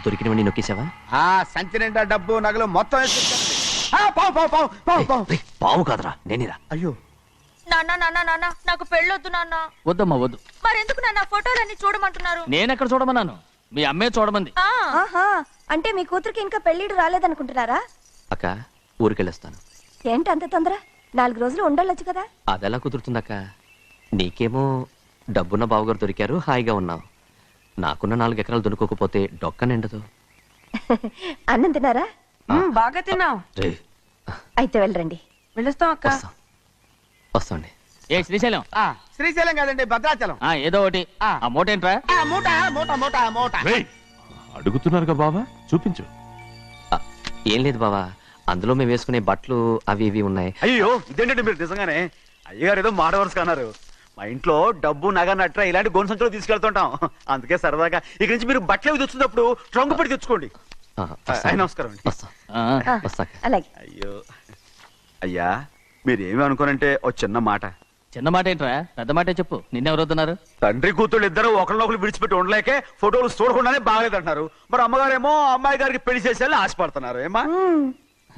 దొరికినవన్నీ నొక్కేసావా? సంచి నిండా డబ్బు నగలు మొత్తం పావు కాదురా, నేనేరా. అయ్యో నాన్న నాన్న నాన్న, నాకు పెళ్ళొద్దు నాన్న. వద్దమ్మా వద్దు. మరెందుకు నాన్న ఫోటోలన్నీ చూడమంటున్నారు? నేనెక్కడ చూడమన్నాను, మీ అమ్మే చూడమంది. ఆహా, అంటే మీ కూతురికి ఇంకా పెళ్ళిడు రాలేదనుకుంటున్నారా? అక్క ఊరికెళ్ళొస్తాను. ఏంటి అంత తొందర? 4 రోజులు ఉండొచ్చు కదా. అదెలా కుదురుతుందక్క? నీకేమో డబ్బున్న బావగారు దొరికారు, హాయిగా ఉన్నావు. నాకున్న 4 ఎకరాలు దొరకకపోతే డొక్క నిండదు. అన్నం తిన్నారా? బాగా తిన్నావు. అయితే వెళ్ళరండి. వెళ్ళొస్తాం అక్క. వస్తాండి. ఏ శ్రీశైలం? శ్రీశైలం కాదండి, భద్రాచలం. ఏదో ఒకటి. ఆ మూట ఏంట్రా? మూట మూట మూట మూట. అడుగుతున్నారుగా బాబా, చూపించు. ఏం లేదు బావా, అందులో మేము వేసుకునే బట్టలు అవి ఇవి ఉన్నాయి. అయ్యో ఇదేంటంటే మీరు నిజంగానే అయ్యగారు ఏదో మాట వరుస అన్నారు. మా ఇంట్లో డబ్బు నగ నట్ర ఇలాంటి గోను సంచులు తీసుకెళ్తుంటాం. అందుకే సరదాగా ఇక్కడి నుంచి మీరు బట్టలు అవి తెచ్చుకున్నప్పుడు ట్రంకు పెట్టి తెచ్చుకోండి. నమస్కారం అండి. అలాగే. అయ్యో అయ్యా, మీరేమి అనుకోనంటే ఓ చిన్న మాట. చిన్న మాట ఏంట్రా, పెద్ద మాటే చెప్పు. నిన్నెవరు వద్దన్నారు? తండ్రి కూతుళ్ళు ఇద్దరు ఒకరినొకరు విడిచిపెట్టి ఉండలేకే ఫోటోలు చూడకుండానే బాగలేదంటున్నారు. మరి అమ్మగారేమో అమ్మాయి గారికి పెళ్లి చేసేయాలని ఆశపడుతున్నారు. ఏమా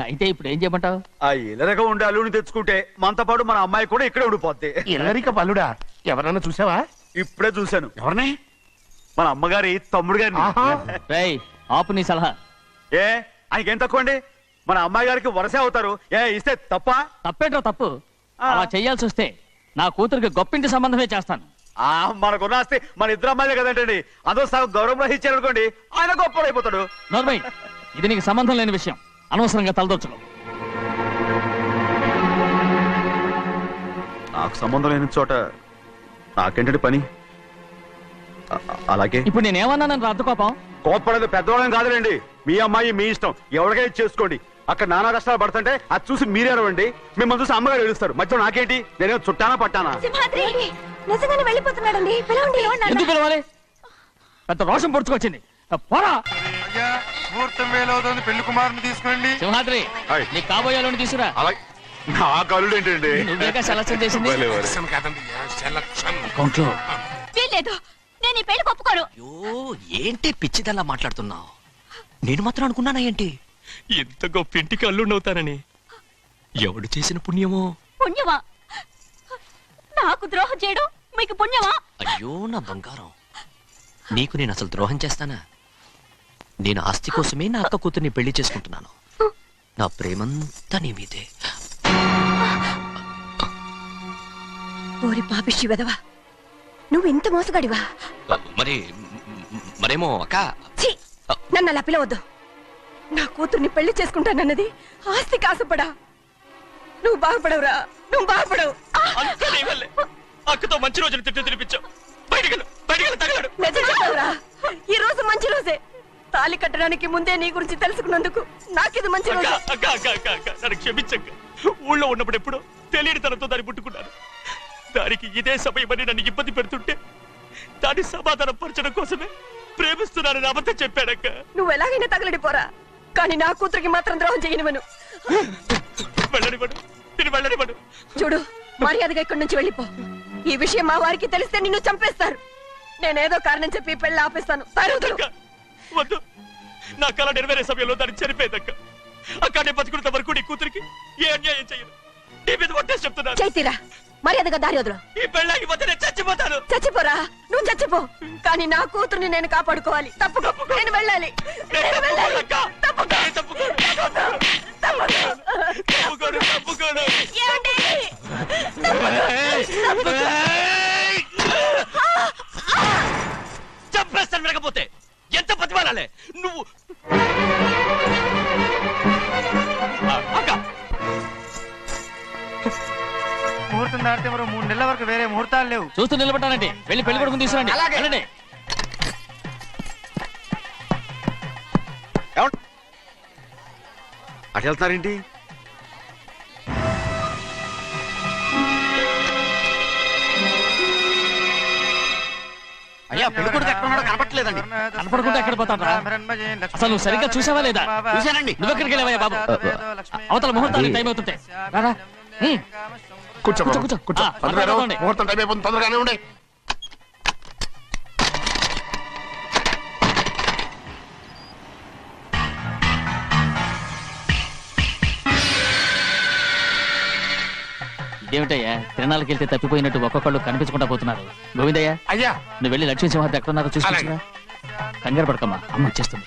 అయితే ఇప్పుడు ఏం చేయమంటావు? ఆ ఇల్లరిక ఉండే అల్లుడిని తెచ్చుకుంటే మనతో పాటు మన అమ్మాయి కూడా ఇక్కడే ఉండిపోద్ది. ఇల్లరిక పల్లుడా? ఎవరన్నా చూసావా? ఇప్పుడే చూశాను. ఎవరిని? మన అమ్మగారి తమ్ముడు గారిని. రేయ్ ఆపు నీ సలహా. ఏ ఆయనకేం తక్కువ అండి? మన అమ్మాయి గారికి వరసే అవుతారు. ఏ ఇస్తే తప్ప? తప్పేంట్రా తప్పు? అలా చెయ్యాల్సి వస్తే నా కూతురికి గొప్పింటి సంబంధమే చేస్తాను. మనకున్న ఆస్తి మన ఇద్దరు అమ్మాయిలే కదంటండి. అదో సగం గౌరవం రహించారు అనుకోండి, ఆయన గొప్ప అయిపోతాడు. నోర్మై, ఇది నీకు సంబంధం లేని విషయం, అనవసరంగా తలదొచ్చుకో. నాకు సంబంధం లేని చోట నాకేంటంటే పని. అలాగే ఇప్పుడు నేనేమన్నానని రద్దు కోపం? కోప్పడేది పెద్దవాళ్ళం కాదులేండి. మీ అమ్మాయి మీ ఇష్టం, ఎవరికైనా చేసుకోండి. అక్కడ నానా కష్టాలు పడుతుంటే అది చూసి మీరే అరవండి. మిమ్మల్ని చూసి అమ్మగారు ఏడుస్తారు. మధ్యలో నాకేంటి? నేనేమో చుట్టానా పట్టానా? నిజంగానే వెళ్ళిపోతున్నాడండి. పిలవండి. ఎందుకు పిలవాలి? పెద్ద రోషం పొడుచుకొచ్చింది. పోరా. ముహూర్తం వేలవుతుంది, పెళ్లి కుమారుని తీసుకోండి. సింహాద్రి, నీ కాబోయేలోని తీసుకురా. నా కలుడు ఏంటండి? నువ్వేగా సెలక్షన్ చేసింది. వీల్లేదు, నేను ఈ పెళ్లి ఒప్పుకోను. ఏంటి పిచ్చిదల్లా మాట్లాడుతున్నావు? నేను మాత్రం అనుకున్నానా ఏంటి ఎంత గొప్ప ఇంటికి అల్లుండవుతానని? ఎవడు చేసిన పుణ్యమో? పుణ్యమా? నాకు ద్రోహం చేయడం మీకు పుణ్యమా? అయ్యో నా బంగారం, నీకు నేను అసలు ద్రోహం చేస్తానా? నేను ఆస్తి కోసమే నా అక్క కూతుర్ని పెళ్లి చేసుకుంటున్నాను. నా ప్రేమంతా నీ మీదే. ఓరి పాపిష్టి వెదవా, నువ్వు ఇంత మోసగాడివా? మరేమో అక్క. నన్ను అలా పిలవద్దు. నా కూతుర్ని పెళ్లి చేసుకుంటానన్నది ఆస్తి కాసపడా. నువ్వు బాగుపడవురా, నువ్వు బాగుపడవు. అక్కతో మంచి రోజులు తిట్టు తినిపించావు. తగలడు. నిజం చెప్పవురా, ఈ రోజు మంచి రోజే. తాళి కట్టడానికి ముందే నీ గురించి తెలుసుకున్నందుకు నాకిది మంచి రోజు. నన్ను క్షమించక్క. ఊళ్ళో ఉన్నప్పుడు ఎప్పుడు తెలియని తనతో దాన్ని పుట్టుకున్నాను. దానికి ఇదే సమయమని నన్ను ఇబ్బంది పెడుతుంటే దాన్ని సమాధానం పరచడం కోసమే ప్రేమిస్తున్నానని అబద్ధం చెప్పాడక్క. నువ్వు ఎలాగైనా తగలడిపోరా, కానీ నా కూతురికి మాత్రం ద్రోహం చేయనివను. వెళ్ళనివ్వడు. చూడు, మర్యాదగా ఇక్కడి నుంచి వెళ్ళిపో. ఈ విషయం మా వారికి తెలిస్తే నిన్ను చంపేస్తారు. నేనేదో కారణం చెప్పి పెళ్లి ఆపేస్తాను. వద్దు, నా కళ నెరవేరే సమయంలో దాన్ని చనిపోయేదక్క. అక్కడే బతుకున్నంత వరకు నీ కూతురికి ఏ అన్యాయం చేయను. నీ మీద ఒట్టేసి చెప్తున్నాను. చైతీరా, మర్యాదగా దారి వదులు. ఈ పెళ్ళాకి పోతే నేను చచ్చిపోతాను. చచ్చిపోరా, నువ్వు చచ్చిపో, కానీ నా కూతుర్ని నేను కాపాడుకోవాలి. తప్పుకో, నేను వెళ్ళాలి. చంపేస్తాను. లేకపోతే ఎంత బతిమాలాలే నువ్వు. ముహూర్తం దాటితే మరో 3 నెలల వరకు వేరే ముహూర్తాలు లేవు. చూస్తూ నిలబడ్డానండి. వెళ్ళి పెళ్లి కొడుకుని తీసుకురండి. అటు వెళ్తారేంటి? అయ్యా, పెళ్లి కొడుకు ఎక్కడ ఉన్నాడో కనపట్లేదండి. కనపడకుండా ఎక్కడ పోతాడు? అసలు నువ్వు సరిగ్గా చూసావా లేదా? చూశానండి. నువ్వెక్కడికి వెళ్ళావయ్యా బాబు? అవతల ముహూర్తానికి టైం అవుతుంటే కూర్చో. మాట్లాడుకోండి. ముహూర్తం టైం అయిపోతుంది, తొందరగానే ఉండే. ఇదేమిటయ్యా, తిరణాలకు వెళ్తే తప్పిపోయినట్టు ఒక్కొక్కళ్ళు కనిపించకుండా పోతున్నారు. గోవిందయ్య, అయ్యా, నువ్వు వెళ్ళి లక్ష్మీ సింహార్తి ఎక్కడున్నారో చూసుకుంటున్నా. కంగారు పడకమ్మా, అమ్మ వచ్చేస్తుంది.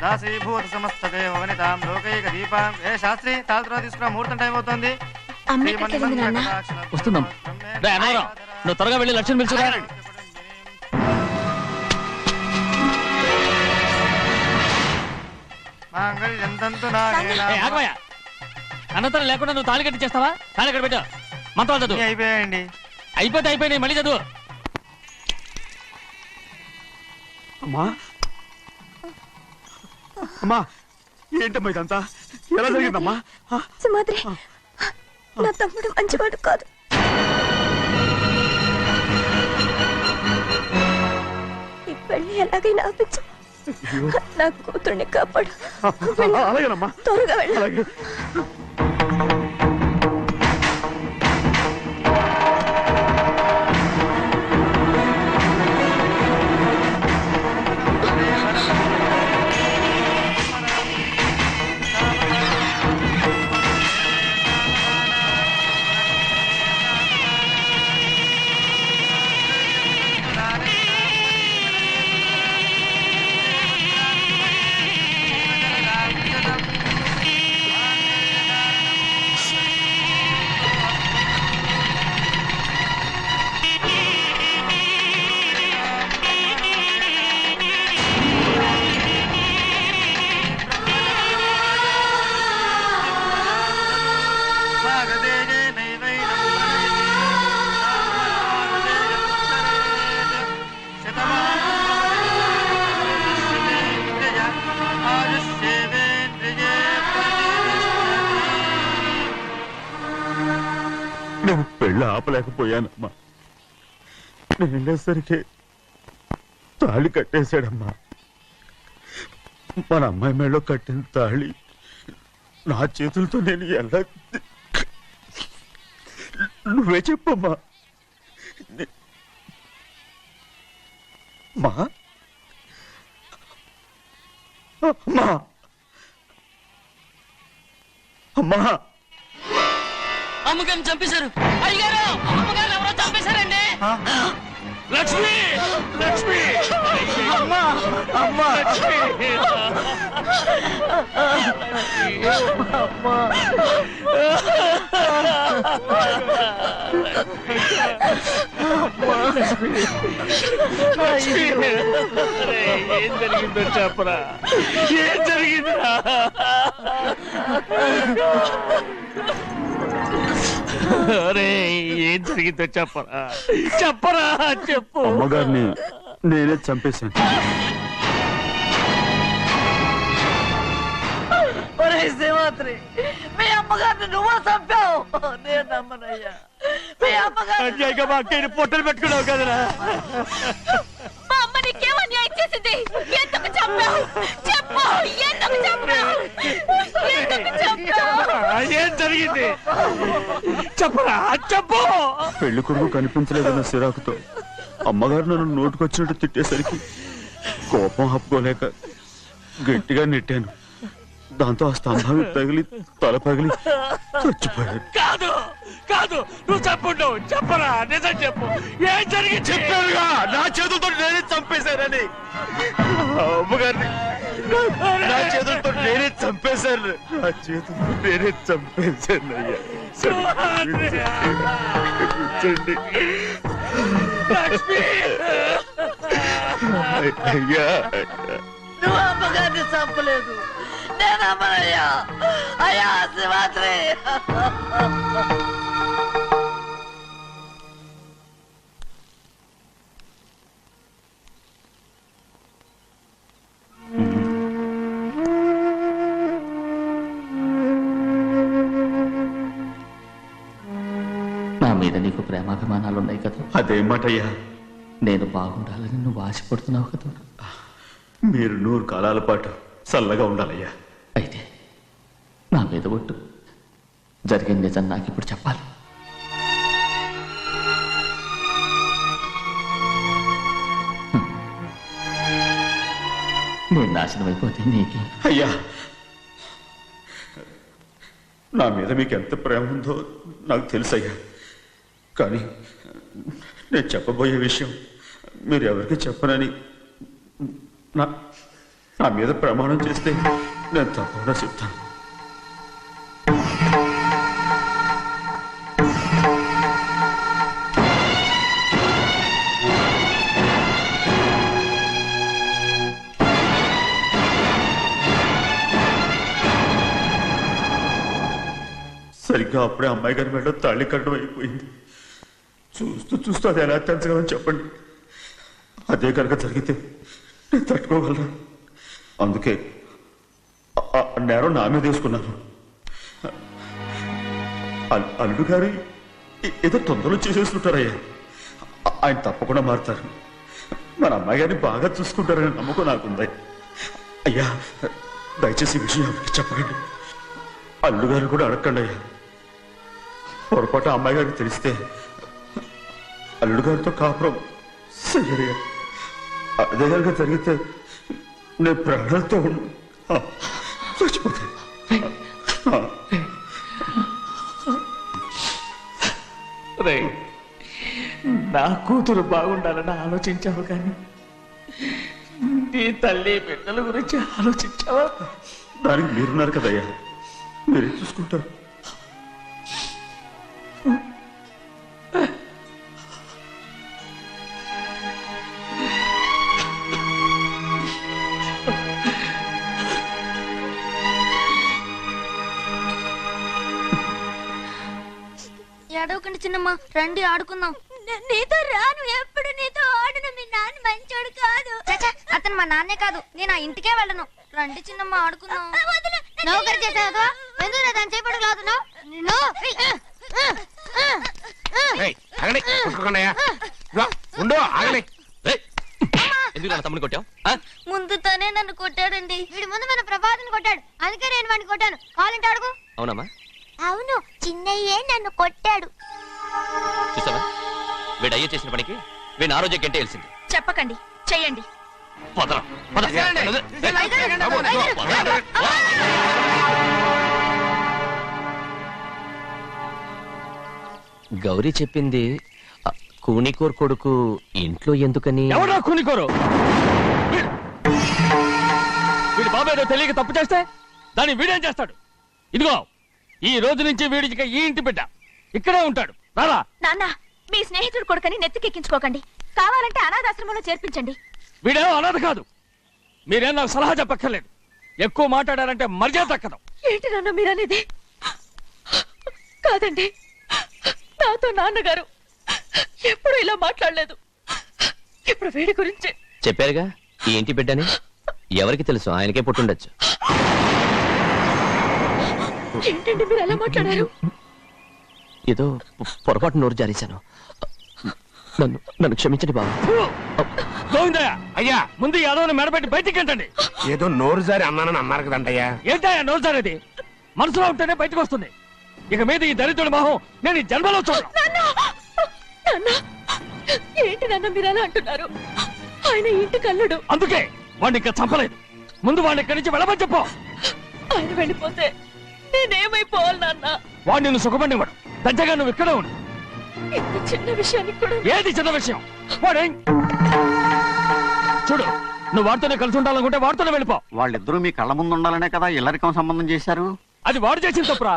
దాసీభూత సమస్తదేవ వనితాం లోకైక దీపాం. ఏ శాస్త్రి, తాళతో తీసుకురా, ముహూర్తం టైం అవుతుంది. వస్తున్నాం. నువ్వు త్వరగా వెళ్ళి లక్ష్మణ్ పిలుచురా. అనంతరం లేకుండా నువ్వు తాళి కట్టి చేస్తావా? తాళి కట్టి పెట్టు. మంత్రాలు చదువు. అయిపోయాయండి. అయిపోయినాయి, మళ్ళీ చదువు. అమ్మా, ఏంటమ్మా ఇదంతా? ఎలా జరిగిందమ్మా? సుమాద్రి, నా తమ్ముడు మంచివాడు కాదు. ఈ పెళ్లి ఎలాగైనా ఆపించు. నా కూతుర్ని కాపాడు. అలాగేనమ్మా, త్వరగా వెళ్ళి. నేను పెళ్ళి ఆపలేకపోయానమ్మా. నేను వెళ్ళేసరికి తాళి కట్టేశాడమ్మా. మన అమ్మాయి మేడలో కట్టిన తాళి నా చేతులతో నేను ఎలా... నువ్వే చెప్పమ్మా. మా అమ్మా, అమ్మా, అమ్మగారిని చంపేశారు. అయ్యారు, అమ్మగారు ఎవరో చంపేశారండి. లక్ష్మి, లక్ష్మి, అమ్మా అమ్మా ఏం జరిగిందో చెప్పరా, ఏం జరిగిందిరా? అరే ఏం జరిగిందో చెప్పరా, చెప్పరా, చెప్పు. అమ్మగారిని నేనే చంపేశాను. ఒరే శ్రీమంత్రి, మీ అమ్మగారిని నువ్వు చంపావు. నేను నమ్మనయ్యా. మీ అమ్మగారు మా అక్కని పొట్టలు పెట్టుకున్నావు కదరా. మా అమ్మ నీకేం అన్యాయం చేసింది? ఎందుకు చంపావు? చెప్పు, ఎందుకు చంపావు? ఎందుకు చంపావు? ఏం జరిగింది చెప్పరా, చెప్పు. పెళ్లి కొడుకు కనిపించలేదన్న సిరాకుతో అమ్మగారు నన్ను నోటుకొచ్చినట్టు తిట్టేసరికి కోపం హప్పుకోలేక గట్టిగా నెట్టాను. దాంతో ఆ స్తంభాన్ని తగిలి తల పగిలి చచ్చిపోయాడు. కాదు కాదు, నువ్వు చెప్పుండవు. చెప్పరా, నిజం చెప్పు. ఏం జరిగింది? చెప్పారుగా, నా చేతులతో నేనే చంపేశానని. అమ్మగారిని నా చేతులతో నేనే చంపేశాను. నా చేతులతో నేనే చంపేశాను అయ్యా. కూర్చోండి అయ్యా. నువ్వు అమ్మగారిని చంపలేదు. నేను అమ్మనయ్యా. అయ్యా శ్రీమంత్రి. నా మీద నీకు ప్రేమాభిమానాలు ఉన్నాయి కదా. అదేమాటయ్యా? నేను బాగుండాలని నువ్వు ఆశపడుతున్నావు కదా. మీరు 100 కాలాల పాటు చల్లగా ఉండాలయ్యా. అయితే నా మీద ఒట్టు. జరిగిన నిజం నాకు ఇప్పుడు చెప్పాలి. నేను నాశనం అయిపోతే నీకే. అయ్యా, నా మీద మీకు ఎంత ప్రేమ ఉందో నాకు తెలుసయ్యా. కానీ నేను చెప్పబోయే విషయం మీరు ఎవరికి చెప్పనని నా మీద ప్రమాణం చేస్తే నేను తప్పకుండా చెప్తాను. సరిగ్గా అప్పుడే అమ్మాయి గారి మెడ తాళి కట్టడం అయిపోయింది. చూస్తూ చూస్తూ అది ఎలా తెంచగలని చెప్పండి. అదే కనుక జరిగితే నేను తట్టుకోగలను. అందుకే ఆ నేరం నా మీద తీసుకున్నాను. అల్లుడు గారు ఏదో తొందరలో చేసేస్తుంటారయ్యా. ఆయన తప్పకుండా మారుతారు. మన అమ్మాయి గారిని బాగా చూసుకుంటారని నమ్మకం నాకుంది. అయ్యా, దయచేసి ఈ విషయం ఎవరికి చెప్పకండి. అల్లుడు గారు కూడా అడగండి అయ్యా. పొరపాటు అమ్మాయి గారికి తెలిస్తే అల్లుడు గారితో కాపురం సయ్యయ్యా. అదే కనుక జరిగితే నేను ప్రాణాలతో చచ్చిపోతాను. నా కూతురు బాగుండాలని ఆలోచించావు, కానీ నీ తల్లి బిడ్డల గురించి ఆలోచించావా? దానికి మీరున్నారు కదయ్యా, మీరే చూసుకుంటారు. ఏడవకండి చిన్నమ్మ, రండి ఆడుకుందాం. నీతో రాను, ఎప్పుడు నీతో ఆడను. మీ నాన్న మంచోడు కాదు. అతను మా నాన్నే కాదు, నేను ఆ ఇంటికే వెళ్ళను. రండి చిన్నమ్మ ఆడుకుందాం. నౌకరు చేసావు ఎందుకు దాని చేపడు లాదున్నావు? తమ్ముని కొట్టావు? ముందు తనే నన్ను కొట్టాడండి. వీడి ముందు మన ప్రభాతం కొట్టాడు, అందుకే నేను వాడిని కొట్టాను. కావాలంటే అడుగు. అవునమ్మా? అవును, చిన్నయ్యే నన్ను కొట్టాడు. చూసావా, వీడు అయ్యే చేసిన పనికి వీడిని ఆ రోజే గంటే తెలిసింది. చెప్పకండి, చెయ్యండి. గౌరీ చెప్పింది కూనికోర్ కొడుకు ఇంట్లో ఎందుకని? ఎవరా కూనికోరు? వీడి బాబు ఏదో తెలియక తప్పు చేస్తే దాన్ని వీడేం చేస్తాడు? ఇదిగో ఈ రోజు నుంచి వీడికి ఈ ఇంటి బిడ్డ ఇక్కడే ఉంటాడు. రారా. నాన్న, మీ స్నేహితుడు కొడుకని నెత్తికెక్కించుకోకండి. కావాలంటే అనాథాశ్రమంలో చేర్పించండి. వీడేమో అనాథ కాదు. మీరేం నాకు సలహా చెప్పక్కర్లేదు. ఎక్కువ మాట్లాడారంటే మర్యాద దక్కదు. ఏంటి నాన్న మీరనేది? కాదండి, నాతో నాన్నగారు ఎప్పుడు ఇలా మాట్లాడలేదు. ఇప్పుడు వీడి గురించి చెప్పారుగా ఈ ఇంటి బిడ్డని. ఎవరికి తెలుసు, ఆయనకే పుట్టుండొచ్చు. ఏంటండి మీరు ఎలా మాట్లాడారు? ఏదో పొరపాటు నోరు జారేశాను. నన్ను క్షమించండి బాబు. గోవిందయ్య, అయ్యా ముందు యాదవ్ని మెడపెట్టి బయటికి ఏంటండి? ఏదో నోరు జారి అన్నానని అన్నారు కదంటయ్యా. ఏంటయ్యా నోరు జారేది? మనసులో ఉంటేనే బయటకు వస్తుంది. ఇక మీద ఈ దరిద్రుడి మొహం నేను ఈ జన్మలో చూడను. ఏంటి నాన్న మీరు ఎలా అంటున్నారు? ఆయన ఇంటి కల్లుడు. అందుకే వాడిని ఇంకా చంపలేదు. ముందు వాడిని ఇక్కడి నుంచి వెళ్ళమని చెప్పు. ఆయన వెళ్ళిపోతే నేనేమైపోవాలి నాన్న? వాడు నిన్ను సుఖపడివాడు. పెద్దగా నువ్వు ఇక్కడే ఉండు. ఇంత చిన్న విషయానికి కూడా ఏది చిన్న విషయం? వాడేం చూడు, నువ్వు వాడితోనే కలిసి ఉండాలనుకుంటే వాడితోనే వెళ్ళిపో. వాళ్ళిద్దరూ మీ కళ్ళ ముందు ఉండాలనే కదా ఇల్లరికం సంబంధం చేశారు. అది వాడు చేసిన తప్పురా.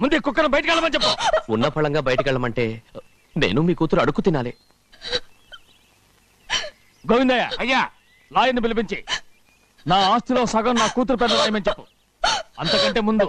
ముందు ఈ కుక్కను బయటకు వెళ్ళమని చెప్పు. ఉన్న ఫలంగా బయటకు వెళ్ళమంటే నేను మీ కూతురు అడుక్కు తినాలి. గోవిందయ్య, అయ్యా లాయర్ని పిలిపించి నా ఆస్తిలో సగం నా కూతురు పెద్ద రాయమని చెప్పు. అంతకంటే ముందు